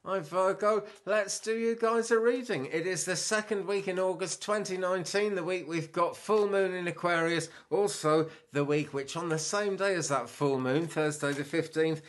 Hi Virgo, let's do you guys a reading. It is the second week in August 2019, the week we've got full moon in Aquarius, also the week which on the same day as that full moon, Thursday the 15th,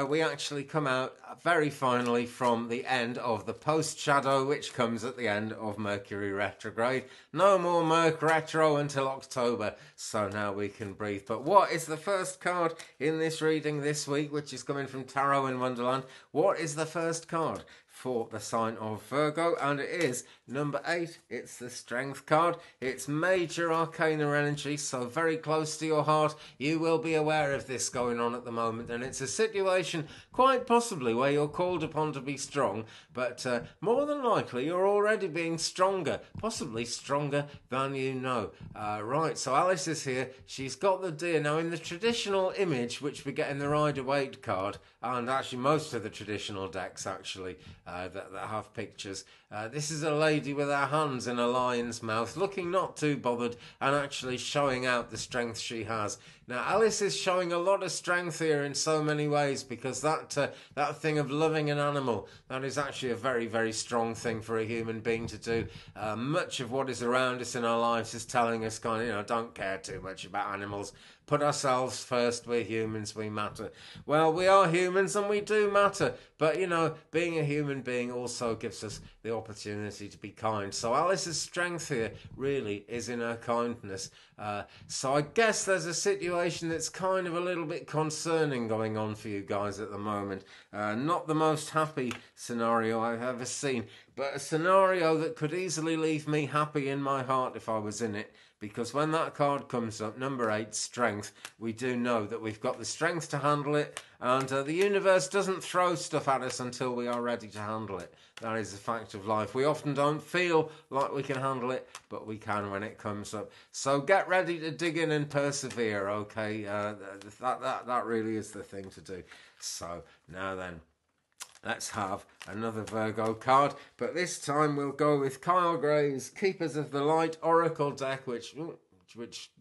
we actually come out very finally from the end of the post-shadow which comes at the end of Mercury retrograde. No more Merc retro until October, so now we can breathe. But what is the first card in this reading this week, which is coming from Tarot in Wonderland? What is the first card for the sign of Virgo? And it is number 8. It's the Strength card. It's major arcana energy, so very close to your heart. You will be aware of this going on at the moment, and it's a situation quite possibly where you're called upon to be strong, but more than likely you're already being stronger, possibly stronger than you know. Right, so Alice is here. She's got the deer. Now in the traditional image, which we get in the Rider-Waite card, and actually most of the traditional decks actually that have pictures, this is a lady with her hands in a lion's mouth, looking not too bothered and actually showing out the strength she has. Now Alice is showing a lot of strength here in so many ways, because that thing of loving an animal, that is actually a very, very strong thing for a human being to do. Much of what is around us in our lives is telling us kind of, don't care too much about animals. Put ourselves first, we're humans, we matter. Well, we are humans and we do matter, but being a human being also gives us the opportunity to be kind. So Alice's strength here really is in her kindness. So I guess there's a situation that's kind of a little bit concerning going on for you guys at the moment. Not the most happy scenario I've ever seen, but a scenario that could easily leave me happy in my heart if I was in it. Because when that card comes up, number 8, strength, we do know that we've got the strength to handle it, and the universe doesn't throw stuff at us until we are ready to handle it. That is a fact of life. We often don't feel like we can handle it, but we can when it comes up. So get ready to dig in and persevere, okay? That really is the thing to do. So now then, let's have another Virgo card, but this time we'll go with Kyle Gray's Keepers of the Light Oracle deck, which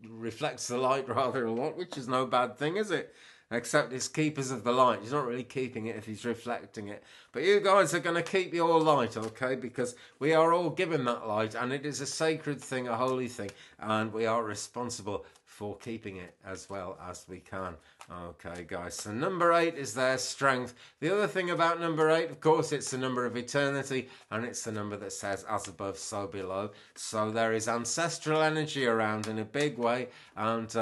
reflects the light rather a lot, which is no bad thing, is it? Except it's Keepers of the Light. He's not really keeping it if he's reflecting it. But you guys are going to keep your light, okay? Because we are all given that light, and it is a sacred thing, a holy thing, and we are responsible for keeping it as well as we can. Okay, guys, so number 8 is their strength. The other thing about number 8, of course, it's the number of eternity, and it's the number that says as above, so below. So there is ancestral energy around in a big way, and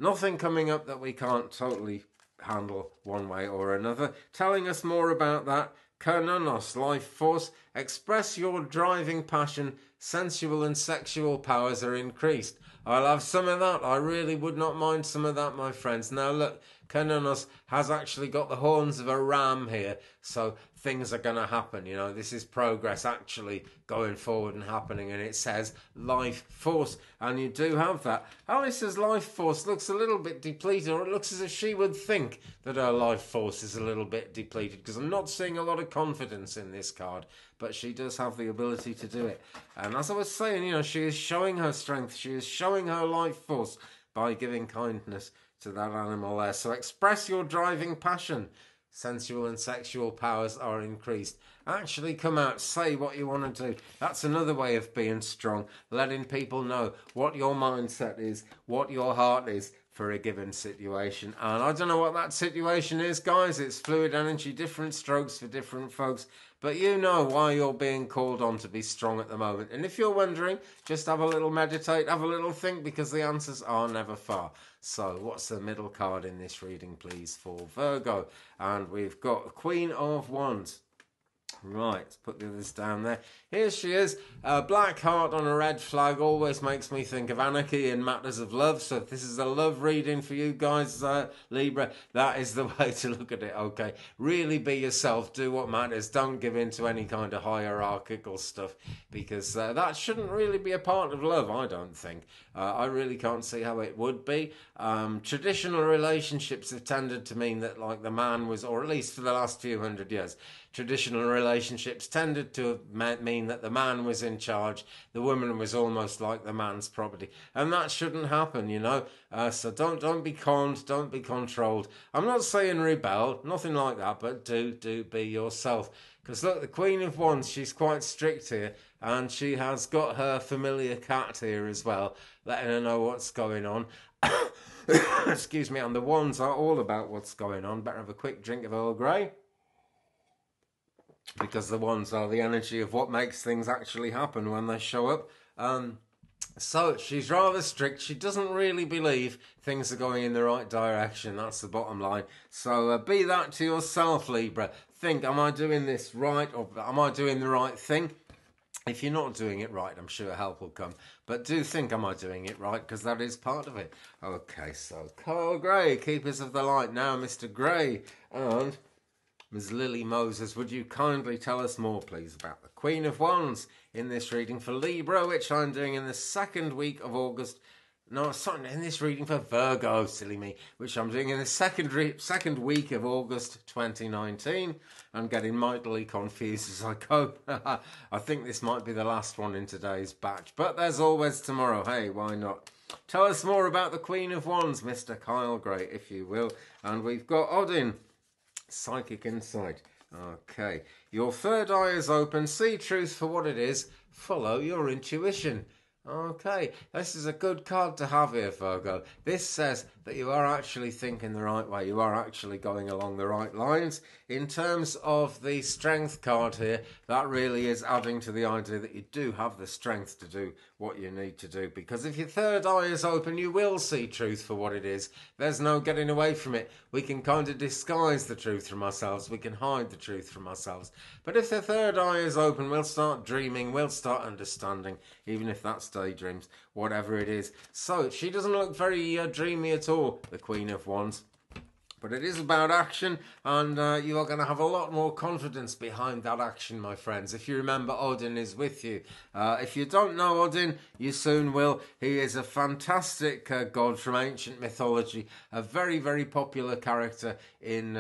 nothing coming up that we can't totally handle one way or another. Telling us more about that, Kernonos, life force, express your driving passion, sensual and sexual powers are increased. I'll have some of that. I really would not mind some of that, my friends. Now look, Kernonos has actually got the horns of a ram here, so things are going to happen. This is progress actually going forward and happening, and it says life force, and you do have that. Alice's life force looks a little bit depleted, or it looks as if she would think that her life force is a little bit depleted, because I'm not seeing a lot of confidence in this card, but she does have the ability to do it. And as I was saying, she is showing her strength, she is showing her life force by giving kindness to that animal there. So express your driving passion. Sensual and sexual powers are increased. Actually come out, say what you want to do. That's another way of being strong. Letting people know what your mindset is, what your heart is for a given situation. And I don't know what that situation is, guys. It's fluid energy, different strokes for different folks. But you know why you're being called on to be strong at the moment. And if you're wondering, just have a little meditate, have a little think, because the answers are never far. So what's the middle card in this reading, please, for Virgo? And we've got Queen of Wands. Right, let's put the others down there. Here she is. A black heart on a red flag always makes me think of anarchy in matters of love. So if this is a love reading for you guys, Libra, that is the way to look at it, okay? Really be yourself. Do what matters. Don't give in to any kind of hierarchical stuff, because that shouldn't really be a part of love, I don't think. I really can't see how it would be. Traditional relationships have tended to mean that, like, the man was, or at least for the last few hundred years, traditional relationships tended to mean that the man was in charge, the woman was almost like the man's property, and that shouldn't happen, you know. So don't be conned, don't be controlled. I'm not saying rebel, nothing like that, but do be yourself. Because look, the Queen of Wands, she's quite strict here, and she has got her familiar cat here as well, letting her know what's going on. Excuse me, and the wands are all about what's going on. Better have a quick drink of Earl Grey, because the wands are the energy of what makes things actually happen when they show up. So she's rather strict. She doesn't really believe things are going in the right direction. That's the bottom line. So be that to yourself, Libra. Think, am I doing this right, or am I doing the right thing? If you're not doing it right, I'm sure help will come. But do think, am I doing it right? Because that is part of it. Okay, so Kyle Gray, Keepers of the Light. Now, Mr. Gray and Ms. Lily Moses, would you kindly tell us more, please, about the Queen of Wands in this reading for Libra, which I'm doing in the second week of August. No, sorry, in this reading for Virgo, silly me, which I'm doing in the second week of August 2019. I'm getting mightily confused as I go. I think this might be the last one in today's batch, but there's always tomorrow. Hey, why not? Tell us more about the Queen of Wands, Mr. Kyle Gray, if you will. And we've got Odin, Psychic Insight. Okay, your third eye is open. See truth for what it is. Follow your intuition. Okay, this is a good card to have here, Virgo. This says that you are actually thinking the right way. You are actually going along the right lines. In terms of the strength card here, that really is adding to the idea that you do have the strength to do what you need to do. Because if your third eye is open, you will see truth for what it is. There's no getting away from it. We can kind of disguise the truth from ourselves. We can hide the truth from ourselves. But if the third eye is open, we'll start dreaming. We'll start understanding, even if that's daydreams, whatever it is. So she doesn't look very dreamy at all, the Queen of Wands. But it is about action, and you are going to have a lot more confidence behind that action, my friends. If you remember, Odin is with you. If you don't know Odin, you soon will. He is a fantastic god from ancient mythology, a very, very popular character in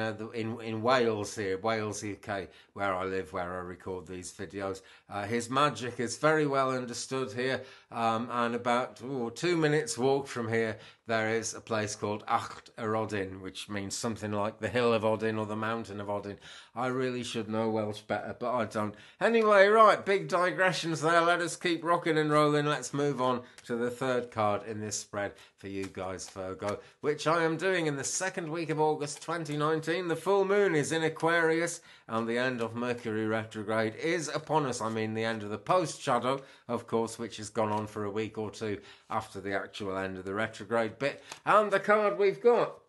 Wales here, Wales, UK, where I live, where I record these videos. His magic is very well understood here, and about 2 minutes walk from here, there is a place called Acht Odin, which means something like the Hill of Odin or the Mountain of Odin. I really should know Welsh better, but I don't. Anyway, right, big digressions there. Let us keep rocking and rolling. Let's move on to the third card in this spread for you guys, Virgo, which I am doing in the second week of August 2019. The full moon is in Aquarius, and the end of Mercury retrograde is upon us. I mean, the end of the post-shadow, of course, which has gone on for a week or two after the actual end of the retrograde bit. And the card we've got,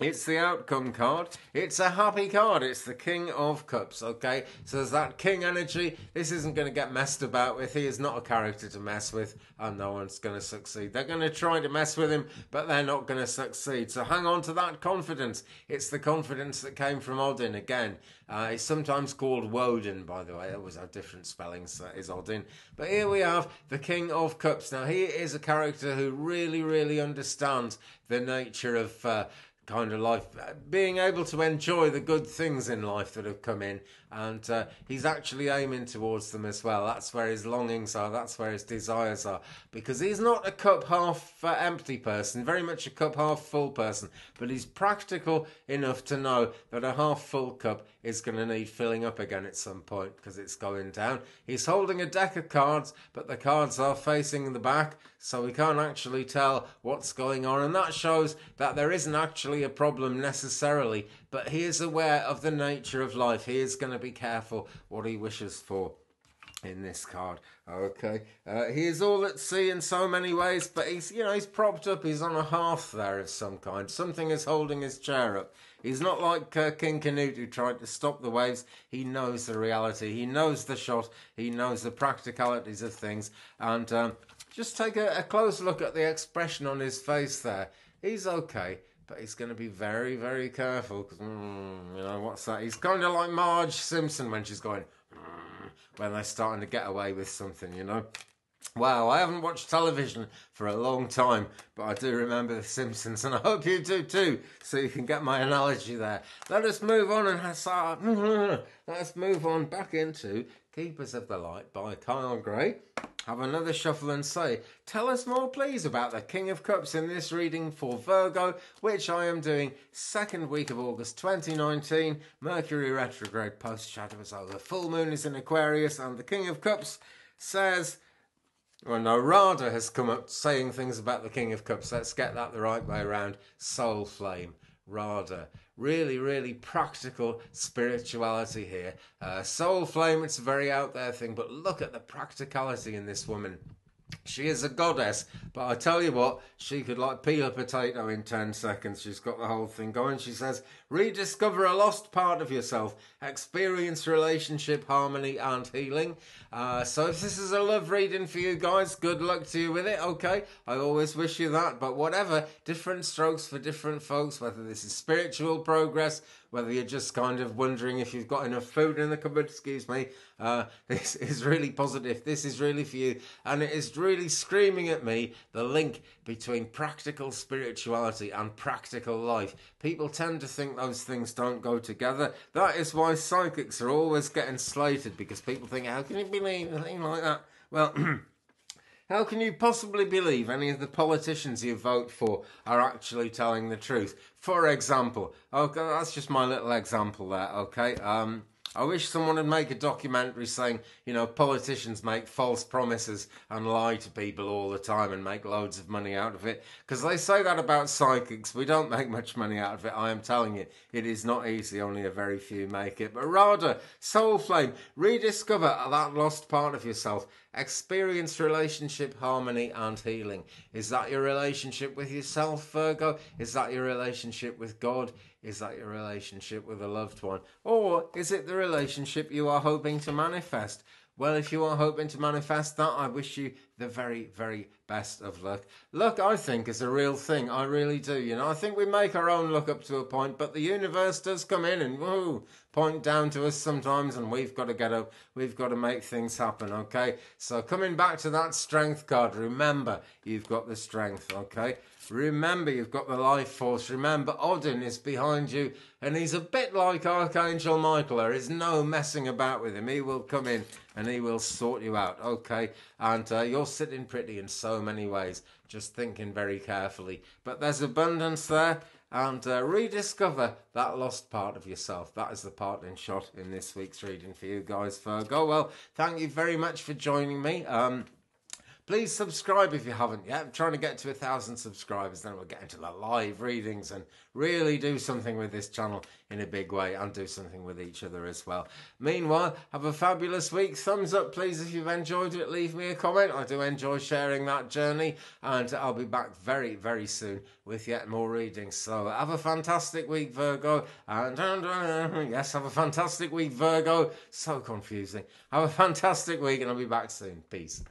it's the outcome card. It's a happy card. It's the King of Cups, okay? So there's that king energy. This isn't going to get messed about with. He is not a character to mess with, and no one's going to succeed. They're going to try to mess with him, but they're not going to succeed. So hang on to that confidence. It's the confidence that came from Odin again. It's sometimes called Woden, by the way. They always have different spellings, that is Odin. But here we have the King of Cups. Now, he is a character who really, really understands the nature of kind of life, being able to enjoy the good things in life that have come in, and he's actually aiming towards them as well. That's where his longings are, that's where his desires are, because he's not a cup half empty person, very much a cup half full person, but he's practical enough to know that a half full cup is going to need filling up again at some point because it's going down. He's holding a deck of cards, but the cards are facing the back, so we can't actually tell what's going on, and that shows that there isn't actually a problem necessarily, but he is aware of the nature of life. He is going to be careful what he wishes for in this card. Okay, he is all at sea in so many ways, but he's propped up. He's on a hearth there of some kind. Something is holding his chair up. He's not like King Canute, who tried to stop the waves. He knows the reality. He knows the shot. He knows the practicalities of things. And just take a close look at the expression on his face there. He's okay, but he's going to be very, very careful. Because, what's that? He's kind of like Marge Simpson when she's going, when they're starting to get away with something, Wow, I haven't watched television for a long time, but I do remember The Simpsons, and I hope you do too, so you can get my analogy there. Let us move on let's move on back into Keepers of the Light by Kyle Gray. Have another shuffle and say, tell us more please about the King of Cups in this reading for Virgo, which I am doing second week of August 2019. Mercury retrograde post-shadow is over. Full moon is in Aquarius, and the King of Cups says... Well, no, Radha has come up saying things about the King of Cups. Let's get that the right way around. Soul flame, Radha. Really, really practical spirituality here. Soul flame, it's a very out there thing, but look at the practicality in this woman. She is a goddess, but I tell you what, she could like peel a potato in 10 seconds. She's got the whole thing going. She says, rediscover a lost part of yourself, experience relationship, harmony and healing. So if this is a love reading for you guys, good luck to you with it, okay? I always wish you that, but whatever, different strokes for different folks, whether this is spiritual progress, whether you're just kind of wondering if you've got enough food in the cupboard, excuse me, this is really positive. This is really for you. And it is really screaming at me the link between practical spirituality and practical life. People tend to think those things don't go together. That is why psychics are always getting slated, because people think, how can you believe a thing like that? Well... How can you possibly believe any of the politicians you vote for are actually telling the truth? For example, okay, that's just my little example there, okay? I wish someone would make a documentary saying, you know, politicians make false promises and lie to people all the time and make loads of money out of it. Because they say that about psychics. We don't make much money out of it, I am telling you. It is not easy, only a very few make it. But rather, soul flame, rediscover that lost part of yourself. Experience relationship, harmony and healing. Is that your relationship with yourself, Virgo? Is that your relationship with God? Is that your relationship with a loved one? Or is it the relationship you are hoping to manifest? Well, if you are hoping to manifest that, I wish you the very, very best of luck. Luck, I think, is a real thing. I really do. You know, I think we make our own luck up to a point, but the universe does come in and point down to us sometimes, and we've got to get up. We've got to make things happen, okay? So coming back to that strength card, remember, you've got the strength, okay? Remember, you've got the life force. Remember, Odin is behind you, and he's a bit like Archangel Michael. There is no messing about with him. He will come in and he will sort you out, okay? And you're sitting pretty in so many ways, just thinking very carefully. But there's abundance there, and rediscover that lost part of yourself. That is the parting shot in this week's reading for you guys, Virgo. Well, thank you very much for joining me. Please subscribe if you haven't yet. I'm trying to get to 1,000 subscribers, then we'll get into the live readings and really do something with this channel in a big way, and do something with each other as well. Meanwhile, have a fabulous week. Thumbs up, please, if you've enjoyed it. Leave me a comment. I do enjoy sharing that journey, and I'll be back very, very soon with yet more readings. So have a fantastic week, Virgo. And yes, have a fantastic week, Virgo. So confusing. Have a fantastic week, and I'll be back soon. Peace.